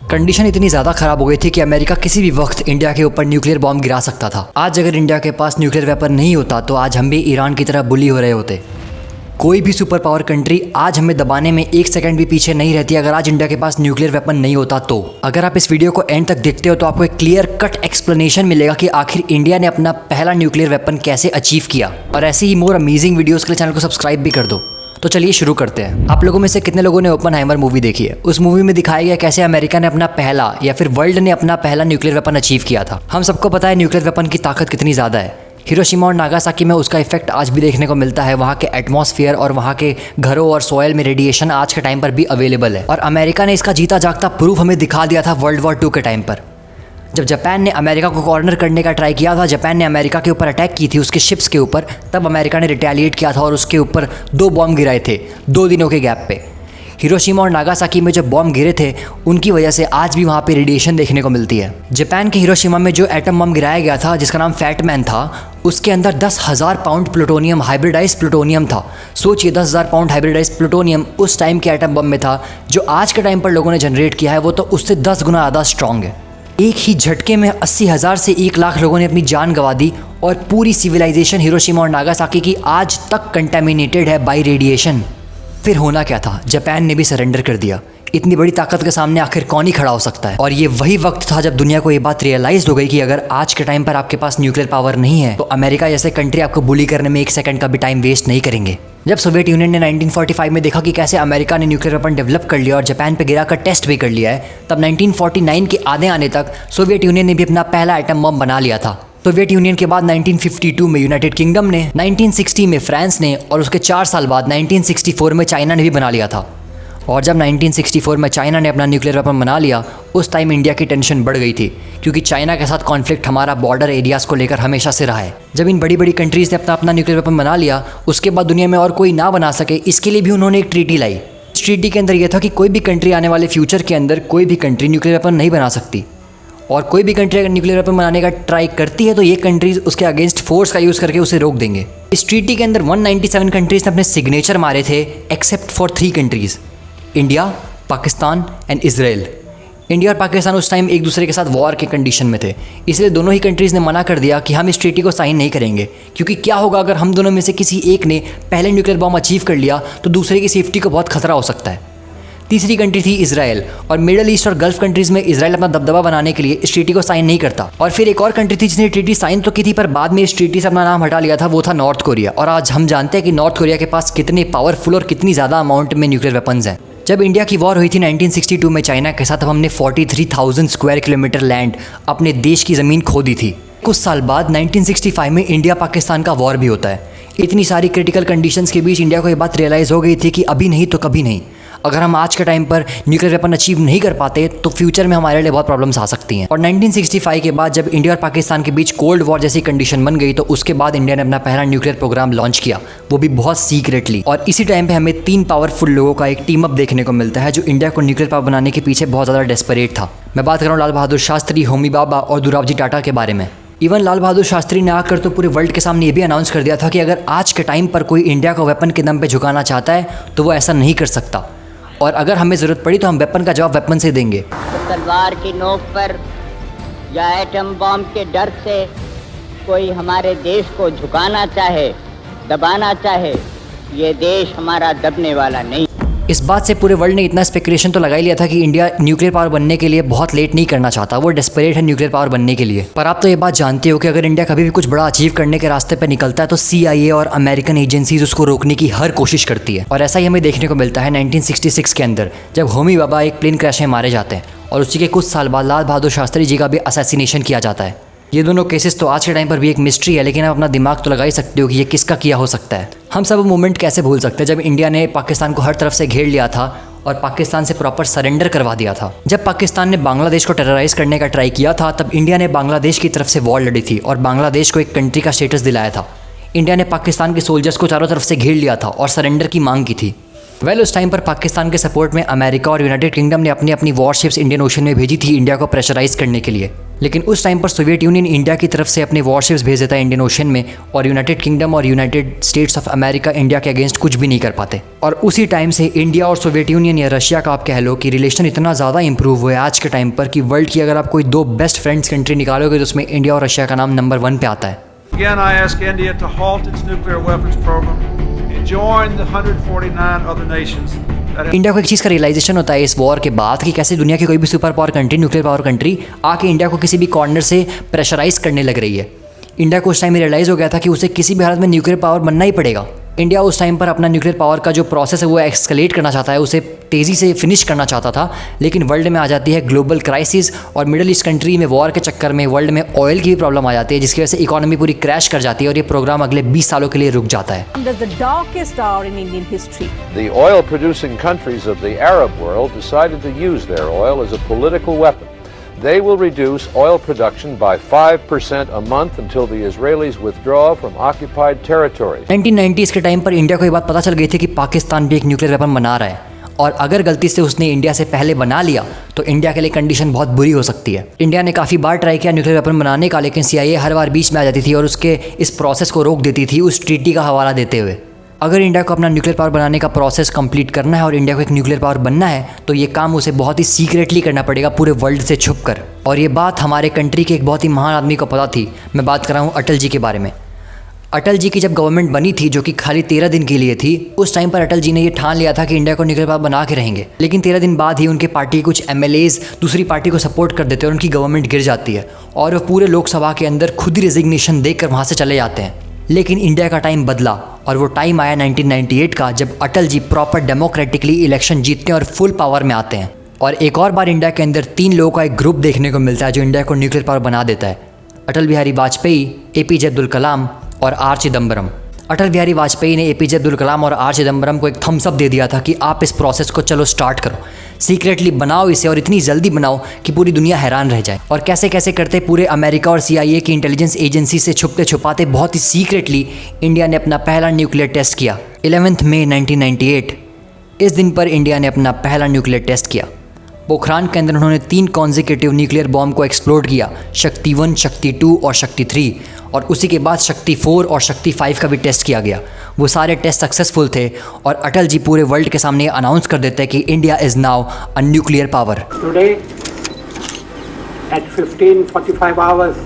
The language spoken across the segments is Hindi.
कंडीशन इतनी ज़्यादा ख़राब हो गई थी कि अमेरिका किसी भी वक्त इंडिया के ऊपर न्यूक्लियर बॉम्ब गिरा सकता था। आज अगर इंडिया के पास न्यूक्लियर वेपन नहीं होता तो आज हम भी ईरान की तरह बुली हो रहे होते। कोई भी सुपर पावर कंट्री आज हमें दबाने में एक सेकंड भी पीछे नहीं रहती अगर आज इंडिया के पास न्यूक्लियर वेपन नहीं होता तो। अगर आप इस वीडियो को एंड तक देखते हो तो आपको एक क्लियर कट एक्सप्लेनेशन मिलेगा कि आखिर इंडिया ने अपना पहला न्यूक्लियर वेपन कैसे अचीव किया। और ऐसे ही मोर अमेजिंग वीडियोज़ के लिए चैनल को सब्सक्राइब भी कर दो। तो चलिए शुरू करते हैं। आप लोगों में से कितने लोगों ने ओपनहाइमर मूवी देखी है? उस मूवी में दिखाया गया कैसे अमेरिका ने अपना पहला या फिर वर्ल्ड ने अपना पहला न्यूक्लियर वेपन अचीव किया था। हम सबको पता है न्यूक्लियर वेपन की ताकत कितनी ज़्यादा है। हिरोशिमा और नागासाकी में उसका इफेक्ट आज भी देखने को मिलता है। वहाँ के एटमॉस्फेयर और वहाँ के घरों और सॉयल में रेडिएशन आज के टाइम पर भी अवेलेबल है। और अमेरिका ने इसका जीता जागता प्रूफ हमें दिखा दिया था वर्ल्ड वॉर 2 के टाइम पर, जब जापान ने अमेरिका को कॉर्नर करने का ट्राई किया था। जापान ने अमेरिका के ऊपर अटैक की थी उसके शिप्स के ऊपर, तब अमेरिका ने रिटेलिएट किया था और उसके ऊपर 2 बॉम्ब गिराए थे 2 दिनों के गैप पे। हिरोशिमा और नागासाकी में जो बॉम्ब गिरे थे उनकी वजह से आज भी वहाँ पे रेडिएशन देखने को मिलती है। जापान के हिरोशिमा में जो एटम बम गिराया गया था जिसका नाम फैट मैन था, उसके अंदर 10,000 पाउंड प्लूटोनियम, हाइब्रिडाइज प्लूटोनियम था। सोचिए 10,000 पाउंड हाइब्रिडाइज प्लूटोनियम उस टाइम के एटम बम में था। जो आज के टाइम पर लोगों ने जनरेट किया है वो तो उससे 10 गुना ज़्यादा स्ट्रॉन्ग है। एक ही झटके में 80,000 से 1 लाख लोगों ने अपनी जान गंवा दी और पूरी सिविलाइजेशन हिरोशिमा और नागासाकी की आज तक कंटेमिनेटेड है बाय रेडिएशन। फिर होना क्या था? जापान ने भी सरेंडर कर दिया। इतनी बड़ी ताकत के सामने आखिर कौन ही खड़ा हो सकता है? और ये वही वक्त था जब दुनिया को ये बात रियलाइज हो गई कि अगर आज के टाइम पर आपके पास न्यूक्लियर पावर नहीं है तो अमेरिका जैसे कंट्री आपको बुली करने में 1 सेकंड का भी टाइम वेस्ट नहीं करेंगे। जब सोवियत यूनियन ने 1945 में देखा कि कैसे अमेरिका ने न्यूक्लियर वेपन डेवलप कर लिया और जापान पे गिरा कर टेस्ट भी कर लिया है, तब 1949 के आधे आने तक सोवियत यूनियन ने भी अपना पहला एटम बम बना लिया था। सोवियत यूनियन के बाद 1952 में यूनाइटेड किंगडम ने, 1960 में फ्रांस ने और उसके 4 साल बाद 1964 में चाइना ने भी बना लिया था। और जब 1964 में चाइना ने अपना न्यूक्लियर वेपन बना लिया उस टाइम इंडिया की टेंशन बढ़ गई थी, क्योंकि चाइना के साथ कॉन्फ्लिक्ट हमारा बॉर्डर एरियाज़ को लेकर हमेशा से रहा है। जब इन बड़ी बड़ी कंट्रीज़ ने अपना न्यूक्लियर वेपन बना लिया उसके बाद दुनिया में और कोई ना बना सके, इसके लिए भी उन्होंने एक ट्रीटी लाई। इस ट्रीटी के अंदर यह था कि कोई भी कंट्री आने वाले फ्यूचर के अंदर कोई भी कंट्री न्यूक्लियर वेपन नहीं बना सकती, और कोई भी कंट्री अगर न्यूक्लियर वेपन बनाने का ट्राई करती है तो ये कंट्रीज उसके अगेंस्ट फोर्स का यूज़ करके उसे रोक देंगे। इस ट्रीटी के अंदर 197 कंट्रीज ने अपने सिग्नेचर मारे थे except for 3 countries, India, Pakistan and Israel. India और पाकिस्तान उस टाइम एक दूसरे के साथ वॉर के कंडीशन में थे, इसलिए दोनों ही कंट्रीज़ ने मना कर दिया कि हम इस ट्रीटी को साइन नहीं करेंगे, क्योंकि क्या होगा अगर हम दोनों में से किसी एक ने पहले न्यूक्लियर बॉम्ब अचीव कर लिया तो दूसरे की सेफ्टी को बहुत खतरा हो सकता है। तीसरी कंट्री थी इजराइल, और मिडल ईस्ट और गल्फ कंट्रीज़ में इजराइल अपना दबदबा बनाने के लिए इस ट्रीटी को साइन नहीं करता। और फिर एक और कंट्री थी जिसने ट्रीटी साइन तो की थी पर बाद में इस ट्रीटी से अपना नाम हटा लिया था, वो था नॉर्थ कोरिया। और आज हम जानते हैं कि नॉर्थ कोरिया के पास कितने पावरफुल और कितनी ज़्यादा अमाउंट में न्यूक्लियर वेपन्स हैं। जब इंडिया की वॉर हुई थी 1962 में चाइना के साथ, तब हमने 43,000 स्क्वायर किलोमीटर लैंड अपने देश की ज़मीन खो दी थी। कुछ साल बाद 1965 में इंडिया पाकिस्तान का वॉर भी होता है। इतनी सारी क्रिटिकल कंडीशंस के बीच इंडिया को ये बात रियलाइज़ हो गई थी कि अभी नहीं तो कभी नहीं, अगर हम आज के टाइम पर न्यूक्लियर वेपन अचीव नहीं कर पाते तो फ्यूचर में हमारे लिए बहुत प्रॉब्लम्स आ सकती हैं। और 1965 के बाद जब इंडिया और पाकिस्तान के बीच कोल्ड वॉर जैसी कंडीशन बन गई तो उसके बाद इंडिया ने अपना पहला न्यूक्लियर प्रोग्राम लॉन्च किया, वो भी बहुत सीक्रेटली। और इसी टाइम पे हमें 3 पावरफुल लोगों का एक टीम अप देखने को मिलता है जो इंडिया को न्यूक्लियर पावर बनाने के पीछे बहुत ज़्यादा डेस्परेट था। मैं बात कर रहा हूँ लाल बहादुर शास्त्री, होमी बाबा और दुराबजी टाटा के बारे में। इवन लाल बहादुर शास्त्री ने आकर तो पूरे वर्ल्ड के सामने ये भी अनाउंस कर दिया था कि अगर आज के टाइम पर कोई इंडिया को वेपन के दम पे झुकाना चाहता है तो वो ऐसा नहीं कर सकता, और अगर हमें ज़रूरत पड़ी तो हम वेपन का जवाब वेपन से देंगे। तो तलवार की नोक पर या एटम बॉम्ब के डर से कोई हमारे देश को झुकाना चाहे, दबाना चाहे, ये देश हमारा दबने वाला नहीं। इस बात से पूरे वर्ल्ड ने इतना स्पेकुलेशन तो लगा ही लिया था कि इंडिया न्यूक्लियर पावर बनने के लिए बहुत लेट नहीं करना चाहता, वो डेस्परेट है न्यूक्लियर पावर बनने के लिए। पर आप तो ये बात जानते हो कि अगर इंडिया कभी भी कुछ बड़ा अचीव करने के रास्ते पर निकलता है तो CIA और अमेरिकन एजेंसीज उसको रोकने की हर कोशिश करती है। और ऐसा ही हमें देखने को मिलता है 1966 के अंदर, जब होमी बाबा एक प्लेन क्रैश में मारे जाते हैं और उसी के कुछ साल बाद लाल बहादुर शास्त्री जी का भी असैसिनेशन किया जाता है। ये दोनों केसेस तो आज के टाइम पर भी एक मिस्ट्री है, लेकिन आप अपना दिमाग तो लगा ही सकते हो कि ये किसका किया हो सकता है। हम सब वो मोमेंट कैसे भूल सकते हैं जब इंडिया ने पाकिस्तान को हर तरफ से घेर लिया था और पाकिस्तान से प्रॉपर सरेंडर करवा दिया था। जब पाकिस्तान ने बांग्लादेश को टेरराइज करने का ट्राई किया था तब इंडिया ने बांग्लादेश की तरफ से वॉर लड़ी थी और बांग्लादेश को एक कंट्री का स्टेटस दिलाया था। इंडिया ने पाकिस्तान के सोल्जर्स को चारों तरफ से घेर लिया था और सरेंडर की मांग की थी। वेल उस टाइम पर पाकिस्तान के सपोर्ट में अमेरिका और यूनाइटेड किंगडम ने अपनी अपनी वॉरशिप्स इंडियन ओशन में भेजी थी इंडिया को प्रेशराइज करने के लिए। लेकिन उस टाइम पर सोवियत यूनियन इंडिया की तरफ से अपने वॉरशिप्स भेज देता है इंडियन ओशन में, और यूनाइटेड किंगडम और United states of America India के अगेंस्ट कुछ भी नहीं कर पाते। और उसी टाइम से इंडिया और सोवियत यूनियन या रशिया का आप कह लो कि रिलेशन इतना ज़्यादा इंप्रूव हुआ है आज के टाइम पर कि वर्ल्ड की अगर आप कोई 2 बेस्ट फ्रेंड्स कंट्री निकालोगे तो उसमें इंडिया और रशिया का नाम नंबर 1 पे आता है। Again, I ask India to halt its nuclear weapons program and join the 149 other nations that have... India को एक चीज़ का रियलाइजेशन होता है इस वॉर के बाद कि कैसे दुनिया की कोई भी super power country, nuclear power country आके इंडिया को किसी भी कॉर्नर से प्रेशराइज करने लग रही है। इंडिया को उस टाइम रियलाइज़ हो गया था कि उसे किसी भी हालत में न्यूक्लियर पावर बनना ही पड़ेगा। इंडिया उस टाइम पर अपना न्यूक्लियर पावर का जो प्रोसेस है वो एक्सकलेट करना चाहता है, उसे तेज़ी से फिनिश करना चाहता था। लेकिन वर्ल्ड में आ जाती है ग्लोबल क्राइसिस और मिडिल ईस्ट कंट्री में वॉर के चक्कर में वर्ल्ड में ऑयल की भी प्रॉब्लम आ जाती है, जिसकी वजह से इकोनॉमी पूरी क्रैश कर जाती है और ये प्रोग्राम अगले 20 सालों के लिए रुक जाता है। The darkest hour in Indian history. The oil-producing countries of the Arab world decided to use their oil as a political weapon. They will reduce oil production by 5% a month until the Israelis withdraw from occupied territory. 1990s के टाइम पर इंडिया को ये बात पता चल गई थी कि पाकिस्तान भी एक न्यूक्लियर वेपन बना रहा है, और अगर गलती से उसने इंडिया से पहले बना लिया तो इंडिया के लिए कंडीशन बहुत बुरी हो सकती है। इंडिया ने काफ़ी बार ट्राई किया न्यूक्लियर वेपन बनाने का, लेकिन CIA हर बार बीच में आ जाती थी और उसके इस प्रोसेस को रोक देती थी उस ट्रीटी का हवाला देते हुए। अगर इंडिया को अपना न्यूक्लियर पावर बनाने का प्रोसेस कंप्लीट करना है और इंडिया को एक न्यूक्लियर पावर बनना है तो ये काम उसे बहुत ही सीक्रेटली करना पड़ेगा, पूरे वर्ल्ड से छुप कर। और ये बात हमारे कंट्री के एक बहुत ही महान आदमी को पता थी। मैं बात कर रहा हूँ अटल जी के बारे में। अटल जी की जब गवर्नमेंट बनी थी जो कि खाली 13 दिन के लिए थी, उस टाइम पर अटल जी ने ये ठान लिया था कि इंडिया को न्यूक्लियर पावर बना के रहेंगे। लेकिन 13 दिन बाद ही उनके पार्टी के कुछ MLAs दूसरी पार्टी को सपोर्ट कर देते हैं और उनकी गवर्नमेंट गिर जाती है और वो पूरे लोकसभा के अंदर खुद ही रेजिग्नेशन देकर वहाँ से चले जाते हैं। लेकिन इंडिया का टाइम बदला और वो टाइम आया 1998 का, जब Atal ji proper democratically election जीतते हैं और फुल पावर में आते हैं। और एक और बार इंडिया के अंदर 3 लोगों का एक ग्रुप देखने को मिलता है जो इंडिया को न्यूक्लियर पावर बना देता है। अटल बिहारी वाजपेयी, APJ अब्दुल कलाम और R चिदम्बरम। अटल बिहारी वाजपेयी ने APJ अब्दुल कलाम और R चिदम्बरम को एक थम्स अप दे दिया था कि आप इस प्रोसेस को चलो स्टार्ट करो, सीक्रेटली बनाओ इसे और इतनी जल्दी बनाओ कि पूरी दुनिया हैरान रह जाए। और कैसे कैसे करते पूरे अमेरिका और CIA की इंटेलिजेंस एजेंसी से छुपते छुपाते बहुत ही सीक्रेटली इंडिया ने अपना पहला न्यूक्लियर टेस्ट किया 11 मई 1998। इस दिन पर इंडिया ने अपना पहला न्यूक्लियर टेस्ट किया। पोखरान के अंदर उन्होंने 3 कॉन्जिक्यूटिव न्यूक्लियर बॉम्ब को एक्सप्लोड किया, शक्ति 1, शक्ति 2 और शक्ति 3। और उसी के बाद शक्ति 4 और शक्ति 5 का भी टेस्ट किया गया। वो सारे टेस्ट सक्सेसफुल थे और अटल जी पूरे वर्ल्ड के सामने अनाउंस कर देते हैं कि India is now a nuclear power. Today, at 15:45 hours,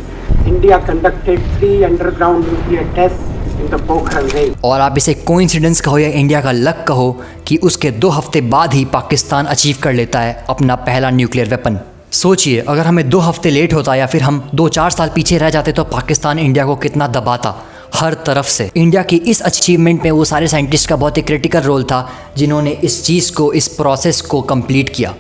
India conducted 3 underground nuclear tests in the Pokhran range. और आप इसे कोइंसिडेंस कहो या इंडिया का लक कहो कि उसके 2 हफ्ते बाद ही पाकिस्तान अचीव कर लेता है अपना पहला न्यूक्लियर वेपन। सोचिए अगर हमें 2 हफ्ते लेट होता या फिर हम 2-4 साल पीछे रह जाते तो पाकिस्तान इंडिया को कितना दबाता हर तरफ से। इंडिया की इस अचीवमेंट में वो सारे साइंटिस्ट का बहुत ही क्रिटिकल रोल था जिन्होंने इस चीज़ को, इस प्रोसेस को कंप्लीट किया।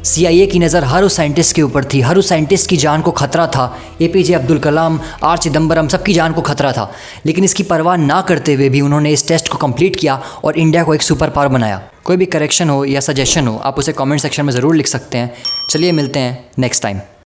CIA की नज़र हर उस साइंटिस्ट के ऊपर थी, हर उस साइंटिस्ट की जान को खतरा था। APJ अब्दुल कलाम, R चिदम्बरम, सबकी जान को खतरा था। लेकिन इसकी परवाह ना करते हुए भी उन्होंने इस टेस्ट को कंप्लीट किया और इंडिया को एक सुपर पावर बनाया। कोई भी करेक्शन हो या सजेशन हो आप उसे कमेंट सेक्शन में ज़रूर लिख सकते हैं। चलिए मिलते हैं नेक्स्ट टाइम।